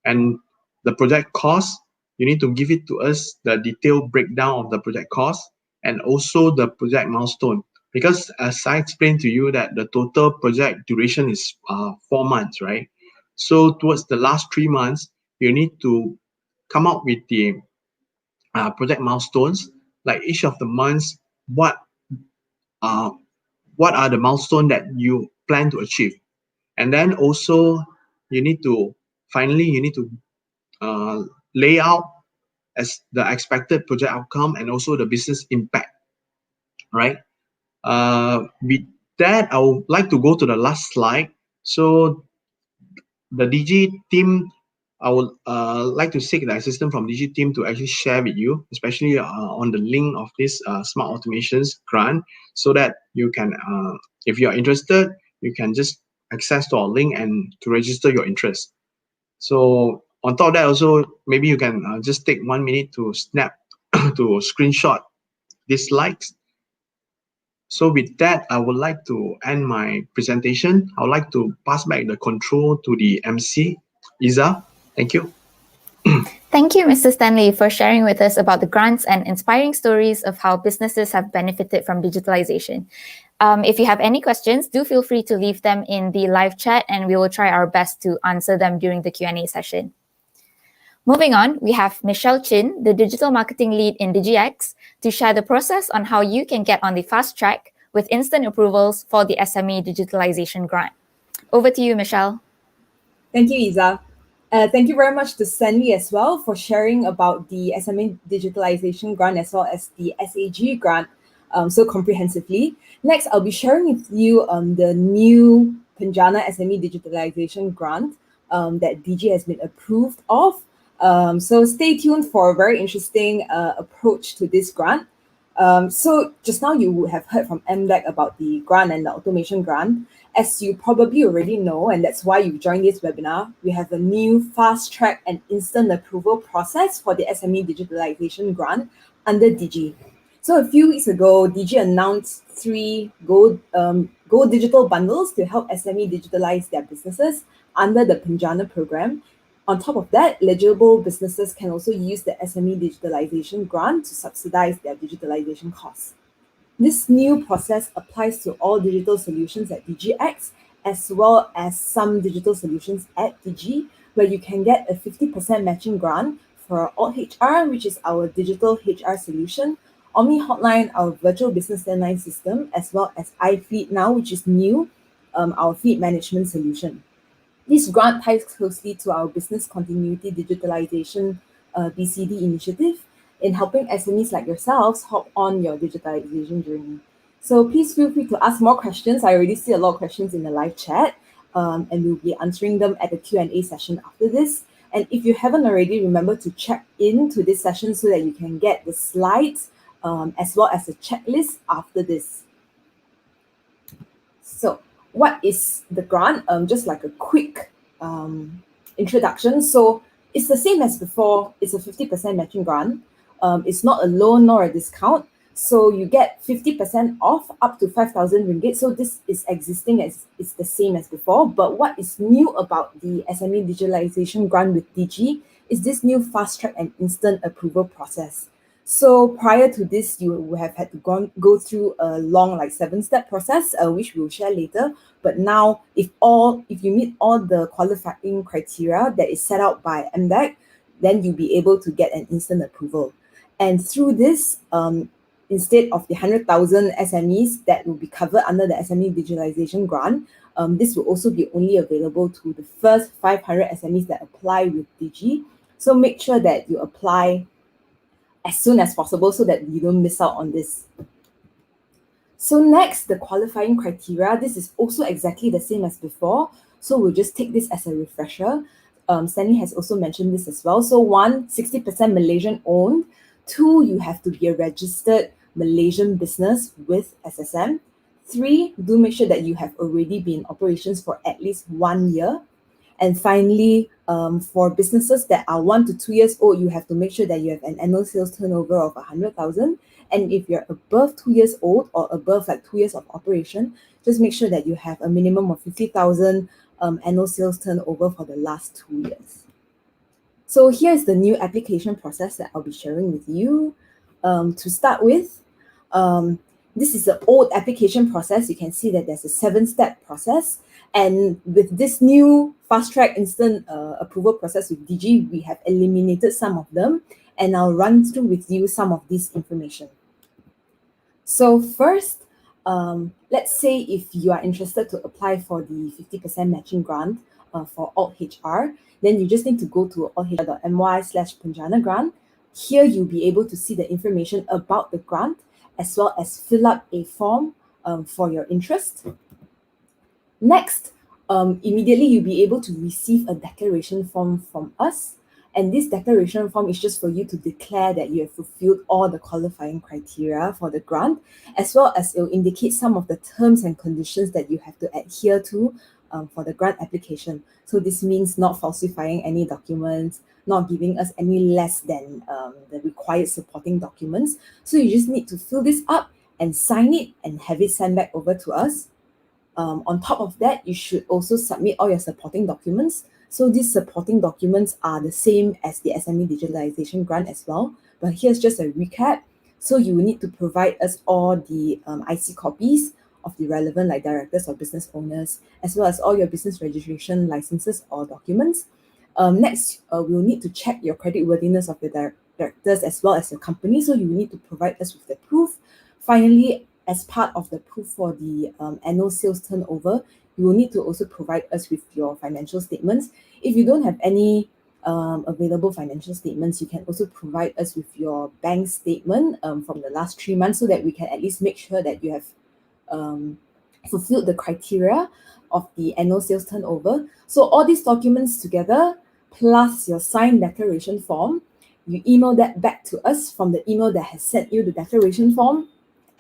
C: and the project cost, you need to give it to us, the detailed breakdown of the project cost, and also the project milestone. Because as I explained to you that the total project duration is 4 months, right? So towards the last 3 months, you need to come up with the project milestones, like each of the months, uh, what are the milestones that you plan to achieve. And then also you need to lay out as the expected project outcome and also the business impact, right? With that, I would like to go to the last slide. So the Digi team, I would like to seek the assistance from Digi team to actually share with you, especially on the link of this Smart Automations Grant, so that you can, if you are interested, you can just access to our link and to register your interest. So on top of that, also maybe you can just take 1 minute to snap to screenshot these slides. So with that, I would like to end my presentation. I would like to pass back the control to the MC, Iza. Thank you.
A: Thank you, Mr. Stanley, for sharing with us about the grants and inspiring stories of how businesses have benefited from digitalization. If you have any questions, do feel free to leave them in the live chat and we will try our best to answer them during the Q&A session. Moving on, we have Michelle Chin, the Digital Marketing Lead in DigiX, to share the process on how you can get on the fast track with instant approvals for the SME Digitalisation Grant. Over to you, Michelle.
D: Thank you, Iza. Thank you very much to Stanley as well for sharing about the SME Digitalisation Grant as well as the SAG Grant so comprehensively. Next, I'll be sharing with you the new PENJANA SME Digitalisation Grant that Digi has been approved of. So stay tuned for a very interesting approach to this grant. So just now you would have heard from MDEC about the grant and the automation grant. As you probably already know, and that's why you've joined this webinar, we have a new fast track and instant approval process for the SME Digitalisation Grant under Digi. So a few weeks ago, Digi announced 3 Go Digital bundles to help SME digitalize their businesses under the PENJANA program. On top of that, eligible businesses can also use the SME Digitalisation Grant to subsidize their digitalization costs. This new process applies to all digital solutions at DigiX, as well as some digital solutions at Digi, where you can get a 50% matching grant for altHR, which is our digital HR solution, Omni Hotline, our virtual business landline system, as well as iFleet Now, which is new, our fleet management solution. This grant ties closely to our Business Continuity Digitalisation BCD initiative in helping SMEs like yourselves hop on your digitalization journey. So please feel free to ask more questions. I already see a lot of questions in the live chat, and we'll be answering them at the Q&A session after this. And if you haven't already, remember to check in to this session so that you can get the slides as well as the checklist after this. So what is the grant? Just like a quick introduction. So it's the same as before. It's a 50% matching grant. It's not a loan nor a discount. So you get 50% off up to 5,000 ringgit. So this is existing as it's the same as before. But what is new about the SME Digitalisation Grant with Digi is this new fast track and instant approval process. So prior to this, you would have had to go through a long, like 7-step process, which we'll share later. But now, if you meet all the qualifying criteria that is set out by MDEC, then you'll be able to get an instant approval. And through this, instead of the 100,000 SMEs that will be covered under the SME Digitalisation Grant, this will also be only available to the first 500 SMEs that apply with Digi. So make sure that you apply as soon as possible so that you don't miss out on this. So next, the qualifying criteria. This is also exactly the same as before. So we'll just take this as a refresher. Stanley has also mentioned this as well. So 1, 60% Malaysian owned. 2, you have to be a registered Malaysian business with SSM. 3, do make sure that you have already been in operations for at least 1 year. And finally, for businesses that are 1 to 2 years old, you have to make sure that you have an annual sales turnover of 100,000. And if you're above 2 years old or above like 2 years of operation, just make sure that you have a minimum of 50,000 annual sales turnover for the last 2 years. So here's the new application process that I'll be sharing with you. To start with, this is the old application process. You can see that there's a 7-step process. And with this new fast-track instant approval process with Digi, we have eliminated some of them. And I'll run through with you some of this information. So first, let's say if you are interested to apply for the 50% matching grant for altHR, then you just need to go to althr.my/PENJANA grant. Here you'll be able to see the information about the grant as well as fill up a form for your interest. Next, immediately you'll be able to receive a declaration form from us. And this declaration form is just for you to declare that you have fulfilled all the qualifying criteria for the grant, as well as it will indicate some of the terms and conditions that you have to adhere to for the grant application. So this means not falsifying any documents, not giving us any less than the required supporting documents. So you just need to fill this up and sign it and have it sent back over to us. On top of that, you should also submit all your supporting documents. So these supporting documents are the same as the SME Digitalisation Grant as well. But here's just a recap. So you will need to provide us all the IC copies of the relevant like directors or business owners, as well as all your business registration licenses or documents. Next, we'll need to check your creditworthiness of the directors as well as your company. So you will need to provide us with the proof. Finally, as part of the proof for the annual sales turnover, you will need to also provide us with your financial statements. If you don't have any available financial statements, you can also provide us with your bank statement from the last 3 months so that we can at least make sure that you have fulfilled the criteria of the annual sales turnover. So all these documents together, plus your signed declaration form, you email that back to us from the email that has sent you the declaration form,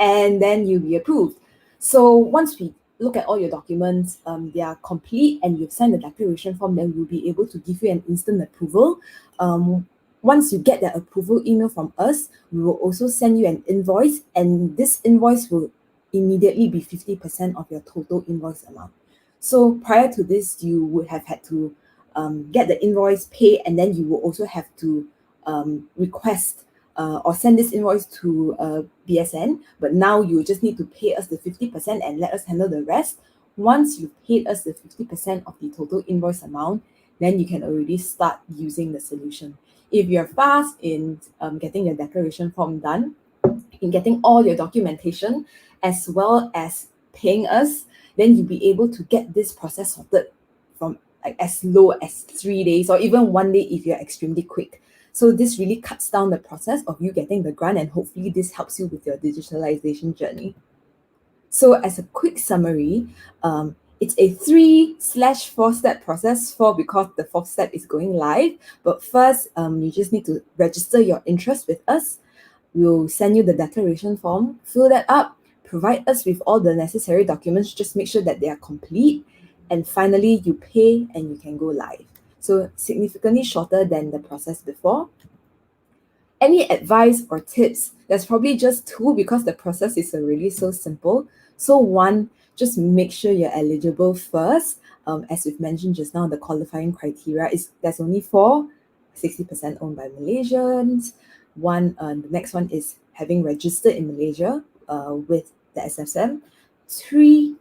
D: and then you'll be approved. So once we look at all your documents, they are complete and you've signed the declaration form, then we'll be able to give you an instant approval. Once you get that approval email from us, we will also send you an invoice, and this invoice will immediately be 50% of your total invoice amount. So prior to this, you would have had to get the invoice, pay, and then you will also have to request or send this invoice to BSN, but now you just need to pay us the 50% and let us handle the rest. Once you've paid us the 50% of the total invoice amount, then you can already start using the solution. If you're fast in getting your declaration form done, in getting all your documentation, as well as paying us, then you'll be able to get this process sorted from like as low as 3 days or even 1 day if you're extremely quick. So this really cuts down the process of you getting the grant, and hopefully this helps you with your digitalization journey. So as a quick summary, it's a 3/4-step process, 4 because the 4th step is going live. But first, you just need to register your interest with us. We'll send you the declaration form, fill that up, provide us with all the necessary documents, just make sure that they are complete. And finally, you pay and you can go live. So significantly shorter than the process before. Any advice or tips? There's probably just 2 because the process is already so simple. So 1, just make sure you're eligible first. As we've mentioned just now, the qualifying criteria is there's only 4, 60% owned by Malaysians. The next one is having registered in Malaysia with the SSM. 3,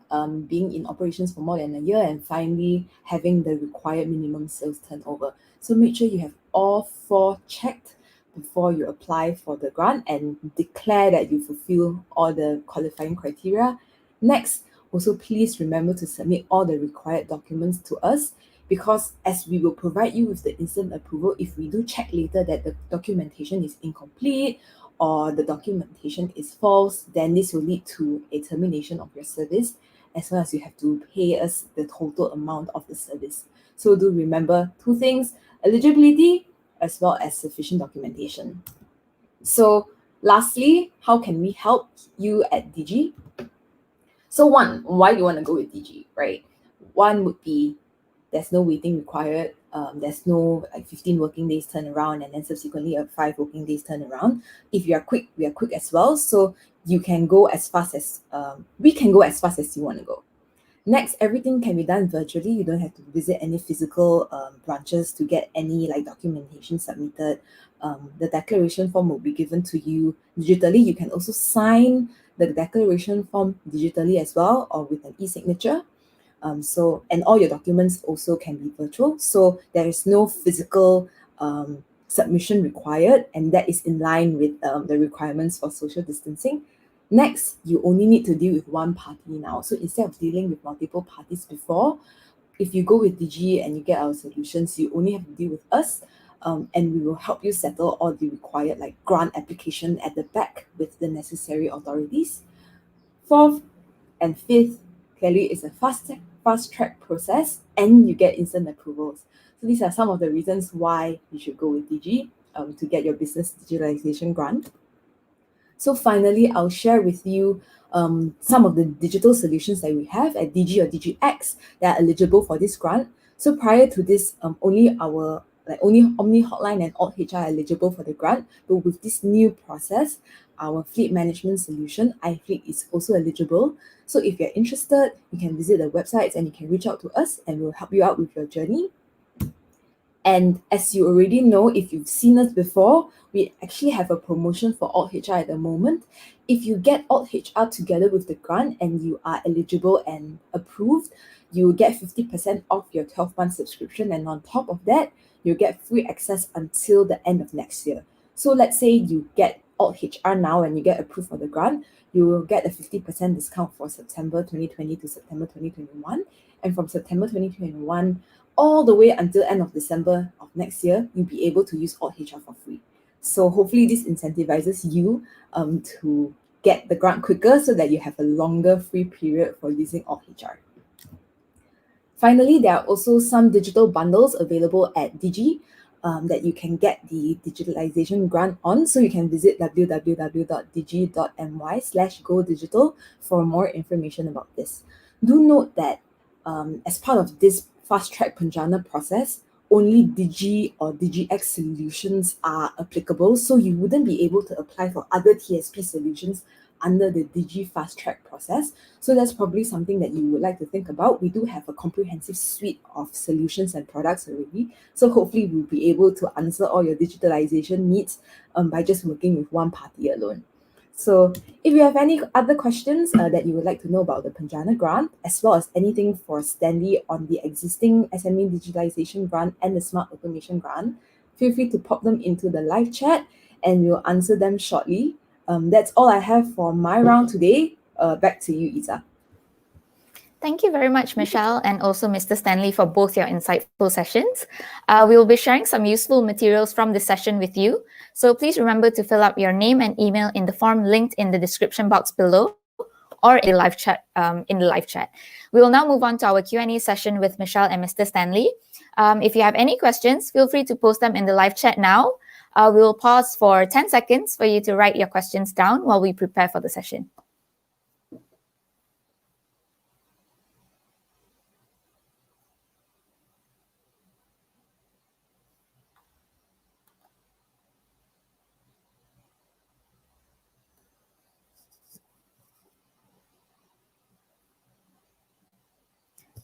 D: being in operations for more than a year, and finally, having the required minimum sales turnover. So make sure you have all 4 checked before you apply for the grant and declare that you fulfill all the qualifying criteria. Next, also please remember to submit all the required documents to us, because as we will provide you with the instant approval, if we do check later that the documentation is incomplete or the documentation is false, then this will lead to a termination of your service, as well as you have to pay us the total amount of the service. So do remember 2 things: eligibility as well as sufficient documentation. So lastly, how can we help you at Digi? So 1, why do you want to go with Digi, right? 1 would be there's no waiting required. There's no 15 working days turnaround and then subsequently a 5 working days turnaround. If you are quick, we are quick as well. So you can go as fast as, we can go as fast as you want to go. Next, everything can be done virtually. You don't have to visit any physical branches to get any documentation submitted. The declaration form will be given to you digitally. You can also sign the declaration form digitally as well, or with an e-signature. And all your documents also can be virtual. So there is no physical submission required, and that is in line with the requirements for social distancing. Next, you only need to deal with 1 party now. So instead of dealing with multiple parties before, if you go with Digi and you get our solutions, you only have to deal with us, and we will help you settle all the required grant application at the back with the necessary authorities. 4th and 5th, clearly it's a fast track process, and you get instant approvals. So these are some of the reasons why you should go with Digi to get your business digitalization grant. So finally, I'll share with you some of the digital solutions that we have at Digi or DigiX that are eligible for this grant. So prior to this, only our only Omni Hotline and altHR are eligible for the grant. But with this new process, our fleet management solution, iFleet, is also eligible. So if you're interested, you can visit the websites and you can reach out to us and we'll help you out with your journey. And as you already know, if you've seen us before, we actually have a promotion for altHR at the moment. If you get altHR together with the grant and you are eligible and approved, you will get 50% off your 12-month subscription. And on top of that, you'll get free access until the end of next year. So let's say you get altHR now and you get approved for the grant, you will get a 50% discount for September 2020 to September 2021. And from September 2021 all the way until end of December of next year, you'll be able to use altHR for free. So hopefully this incentivizes you to get the grant quicker so that you have a longer free period for using altHR. Finally, there are also some digital bundles available at Digi that you can get the digitalization grant on. So you can visit www.digi.my/go-digital for more information about this. Do note that as part of this fast-track PENJANA process, only Digi or DigiX solutions are applicable, so you wouldn't be able to apply for other TSP solutions under the Digi fast-track process. So that's probably something that you would like to think about. We do have a comprehensive suite of solutions and products already, so hopefully we'll be able to answer all your digitalization needs by just working with 1 party alone. So if you have any other questions that you would like to know about the PENJANA grant, as well as anything for Stanley on the existing SME Digitalisation Grant and the Smart Automation Grant, feel free to pop them into the live chat and we'll answer them shortly. That's all I have for my round today. Back to you, Isa.
A: Thank you very much, Michelle, and also Mr. Stanley, for both your insightful sessions. We will be sharing some useful materials from this session with you. So please remember to fill up your name and email in the form linked in the description box below or in the live chat. We will now move on to our Q&A session with Michelle and Mr. Stanley. If you have any questions, feel free to post them in the live chat now. We will pause for 10 seconds for you to write your questions down while we prepare for the session.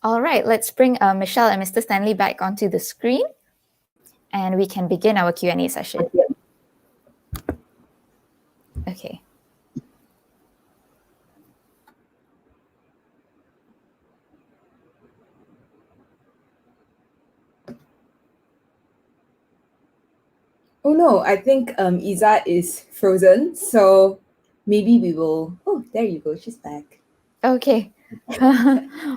A: All right, let's bring Michelle and Mr. Stanley back onto the screen, and we can begin our Q&A session. Okay.
D: Oh no, I think Iza is frozen. So maybe we will. Oh, there you go. She's back.
A: Okay.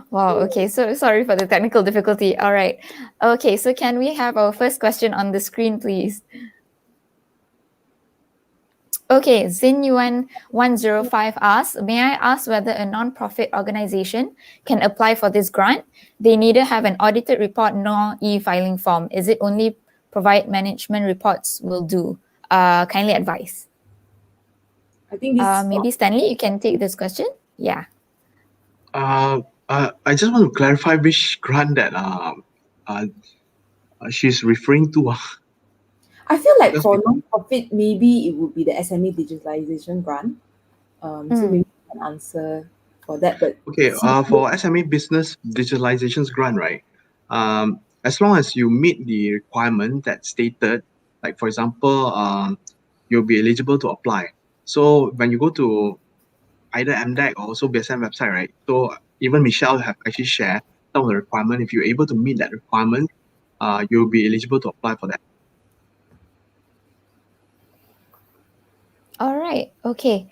A: Wow. Okay. So sorry for the technical difficulty. All right. Okay. So can we have our first question on the screen, please? Okay. Zinyuan105 asks, may I ask whether a non-profit organization can apply for this grant? They neither have an audited report nor e-filing form. Is it only provide management reports will do? Kindly advise.
D: I think this.
A: Maybe Stanley, you can take this question. Yeah.
C: I just want to clarify which grant that she's referring to.
D: I feel like
C: Because
D: for non-profit, maybe it would be the SME Digitalisation Grant. So maybe you can answer for that. But
C: Okay, for SME Business Digitalization's grant, right? As long as you meet the requirement that's stated, like for example, you'll be eligible to apply. So when you go to either MDEC or also BSM website, right? So even Michelle have actually shared some of the requirement. If you're able to meet that requirement, you'll be eligible to apply for that.
A: All right. Okay.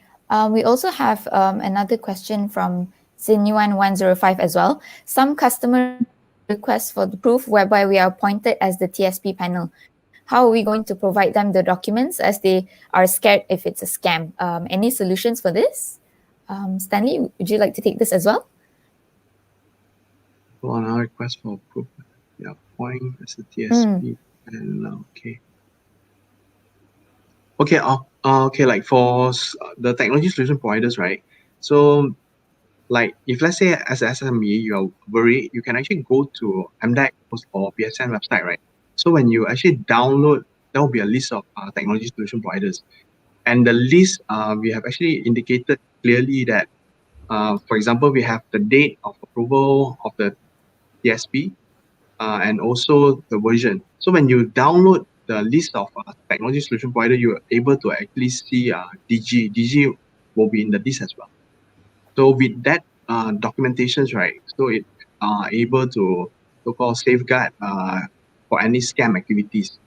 A: We also have another question from Zinyuan105 as well. Some customer request for the proof whereby we are appointed as the TSP panel. How are we going to provide them the documents as they are scared if it's a scam? Any solutions for this? Stanley, would you like to take this as well?
C: On our request for proof, we are appointing as the TSP panel. Okay. Okay, okay, like for the technology solution providers, right? So, like if let's say as an SME, you are worried, you can actually go to MDEC or PSN website, right? So when you actually download, there will be a list of technology solution providers. And the list, we have actually indicated clearly that, for example, we have the date of approval of the TSP, and also the version. So when you download the list of technology solution provider, you're able to actually see Digi. Digi will be in the list as well. So with that documentations, right, so it able to so-called safeguard for any scam activities.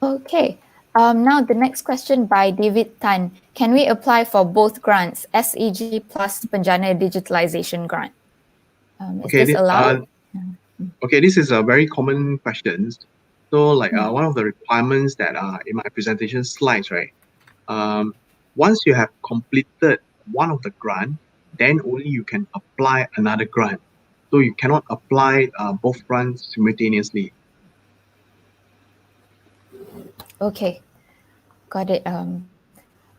A: Okay. Now the next question by David Tan. Can we apply for both grants, SEG plus PENJANA Digitalisation Grant? Is this allowed?
C: Okay, this is a very common question. So like one of the requirements that in my presentation slides, right? Once you have completed one of the grant, then only you can apply another grant. So you cannot apply both grants simultaneously.
A: Okay, got it.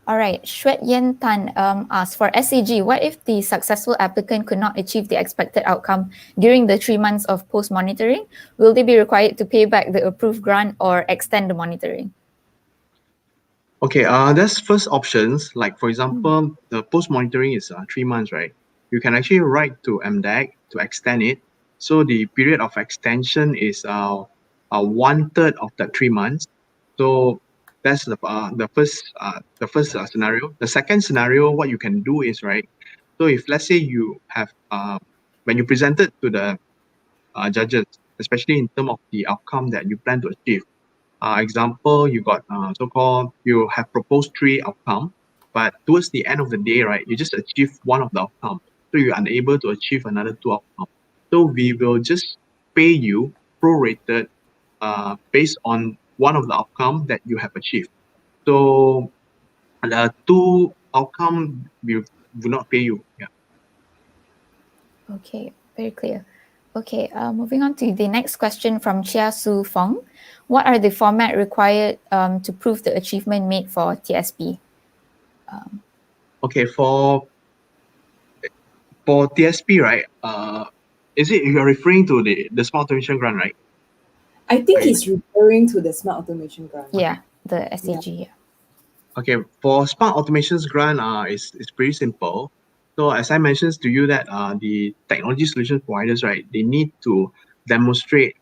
A: All right, Shwet Yen Tan asked, for SAG, what if the successful applicant could not achieve the expected outcome during the 3 months of post-monitoring? Will they be required to pay back the approved grant or extend the monitoring?
C: Okay, there's first options, like for example, the post-monitoring is 3 months, right? You can actually write to MDEC to extend it. So the period of extension is 1/3 of that 3 months. So that's the first scenario. The second scenario, what you can do is, right, so if let's say you have when you presented to the judges, especially in terms of the outcome that you plan to achieve. Example, you got so-called, you have proposed 3 outcomes, but towards the end of the day, right, you just achieve one of the outcomes. So you're unable to achieve another 2 outcomes. So we will just pay you prorated based on one of the outcomes that you have achieved. So the 2 outcomes we will not pay you. Yeah.
A: Okay, very clear. Okay, moving on to the next question from Chia Su Fong. What are the format required to prove the achievement made for TSP?
C: Okay, for TSP, right? Is it you're referring to the smart automation grant, right?
D: I think he's referring to the smart automation grant.
A: Yeah, the SAG. Yeah.
C: Okay, for smart automations grant, it's pretty simple. So as I mentioned to you that the technology solution providers, right, they need to demonstrate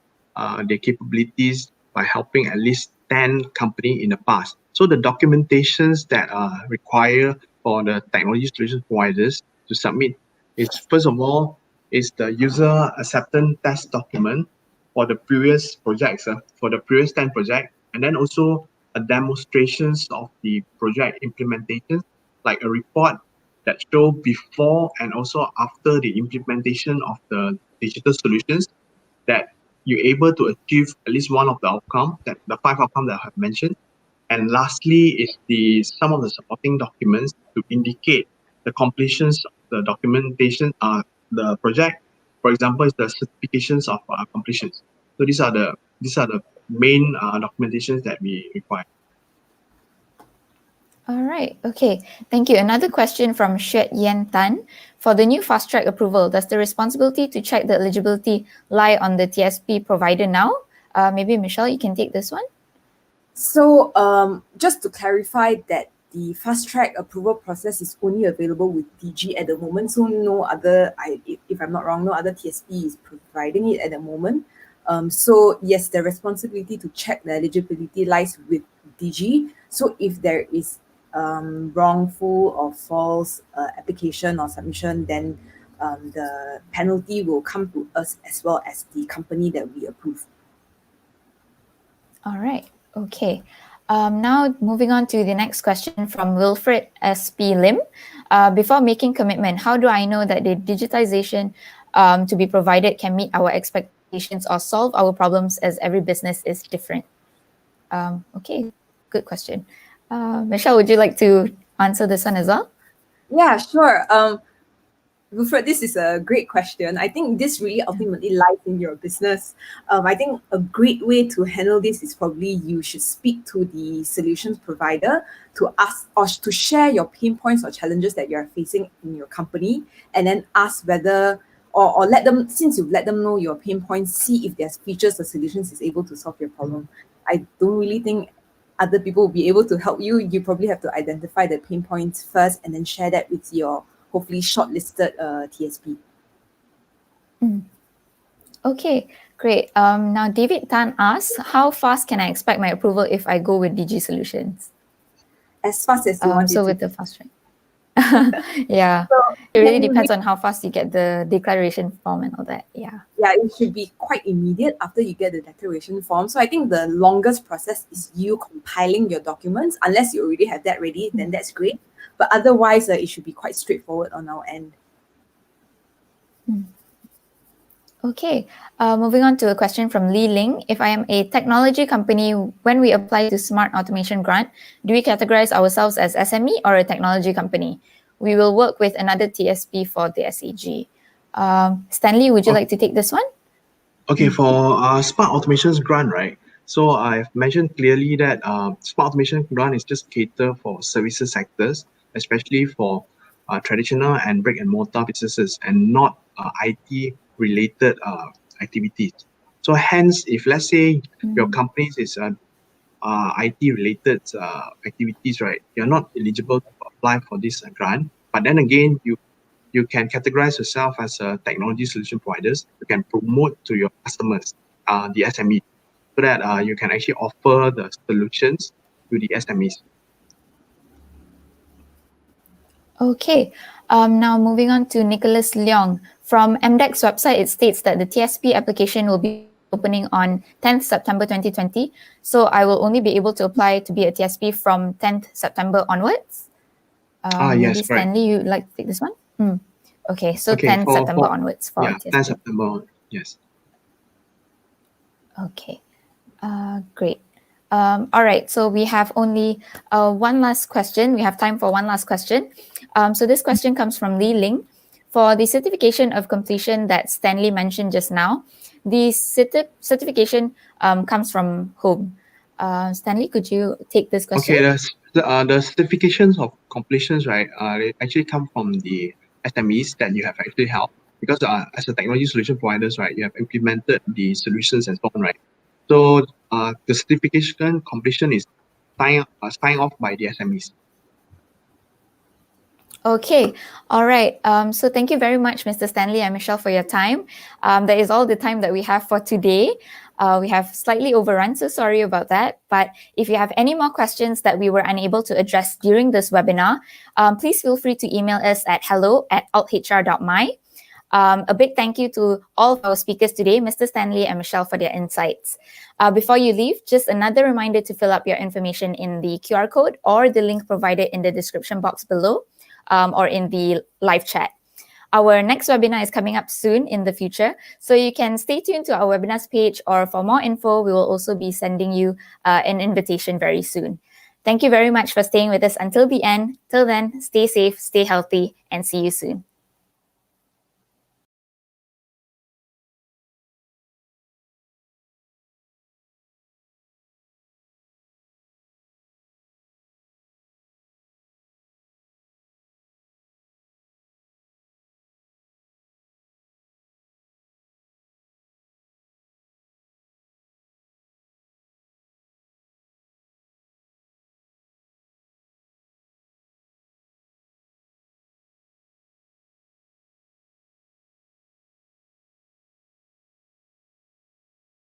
C: their capabilities by helping at least 10 companies in the past. So the documentations that are required for the technology solution providers to submit is, first of all, is the user acceptance test document for the previous projects, for the previous 10 projects, and then also a demonstrations of the project implementation, like a report that show before and also after the implementation of the digital solutions that you're able to achieve at least one of the outcome, that the 5 outcomes that I have mentioned. And lastly is the some of the supporting documents to indicate the completions of the documentation, the project. For example, is the certifications of completions. So these are the main documentations that we require.
A: All right. Okay. Thank you. Another question from Xuet Yen Tan. For the new fast track approval, does the responsibility to check the eligibility lie on the TSP provider now? Maybe Michelle, you can take this one.
D: So just to clarify that the fast track approval process is only available with Digi at the moment. So no other, if I'm not wrong, no other TSP is providing it at the moment. So yes, the responsibility to check the eligibility lies with Digi. So if there is wrongful or false application or submission, then the penalty will come to us as well as the company that we approve.
A: All right. Okay. Now moving on to the next question from Wilfred S.P. Lim. Before making commitment, how do I know that the digitization to be provided can meet our expectations or solve our problems, as every business is different? Okay, good question. Michelle, would you like to answer this one as well?
D: Yeah, sure. Wilfred, this is a great question. I think this really ultimately lies in your business. I think a great way to handle this is probably you should speak to the solutions provider to ask or to share your pain points or challenges that you're facing in your company, and then ask whether or let them, since you've let them know your pain points, see if there's features or solutions is able to solve your problem. I don't really think other people will be able to help you. You probably have to identify the pain points first and then share that with your hopefully shortlisted TSP.
A: Okay, great. Now David Tan asks, how fast can I expect my approval if I go with Digi Solutions?
D: As fast as you want
A: So
D: it
A: with
D: to.
A: the fast track. Yeah, it really depends on how fast you get the declaration form and all that. Yeah.
D: Yeah, it should be quite immediate after you get the declaration form. So I think the longest process is you compiling your documents. Unless you already have that ready, then that's great. But otherwise, it should be quite straightforward on our end.
A: Okay, moving on to a question from Lee Ling. If I am a technology company, when we apply to Smart Automation Grant, do we categorize ourselves as SME or a technology company? We will work with another TSP for the SAG. Stanley, would you like to take this one?
C: Okay, for Smart Automations Grant, right? So I've mentioned clearly that Smart Automation Grant is just cater for services sectors, especially for traditional and brick and mortar businesses, and not IT related activities. So hence, if let's say your company is IT related activities, right, you're not eligible to apply for this grant. But then again, you can categorize yourself as a technology solution providers. You can promote to your customers, the SME, so that you can actually offer the solutions to the SMEs.
A: Okay, now moving on to Nicholas Leong. From MDEC's website, it states that the TSP application will be opening on 10th September 2020. So I will only be able to apply to be a TSP from 10th September onwards.
C: Yes,
A: maybe
C: correct.
A: Stanley, you'd like to take this one? Okay, so
C: Okay,
A: 10th September onwards for TSP.
C: 10 September, yes.
A: Okay, great. All right, so we have only one last question. We have time for one last question. So this question comes from Lee Ling. For the certification of completion that Stanley mentioned just now, the certification comes from whom? Stanley, could you take this question?
C: Okay, the certifications of completions, right, they actually come from the SMEs that you have actually helped, because as a technology solution providers, right, you have implemented the solutions and so on, right? So the certification completion is signed off by the SMEs.
A: Okay, all right. So thank you very much, Mr. Stanley and Michelle, for your time. That is all the time that we have for today. We have slightly overrun, so sorry about that. But if you have any more questions that we were unable to address during this webinar, please feel free to email us at hello@althr.my. A big thank you to all of our speakers today, Mr. Stanley and Michelle, for their insights. Before you leave, just another reminder to fill up your information in the QR code or the link provided in the description box below, or in the live chat. Our next webinar is coming up soon in the future, so you can stay tuned to our webinars page, or for more info, we will also be sending you an invitation very soon. Thank you very much for staying with us until the end. Till then, stay safe, stay healthy, and see you soon.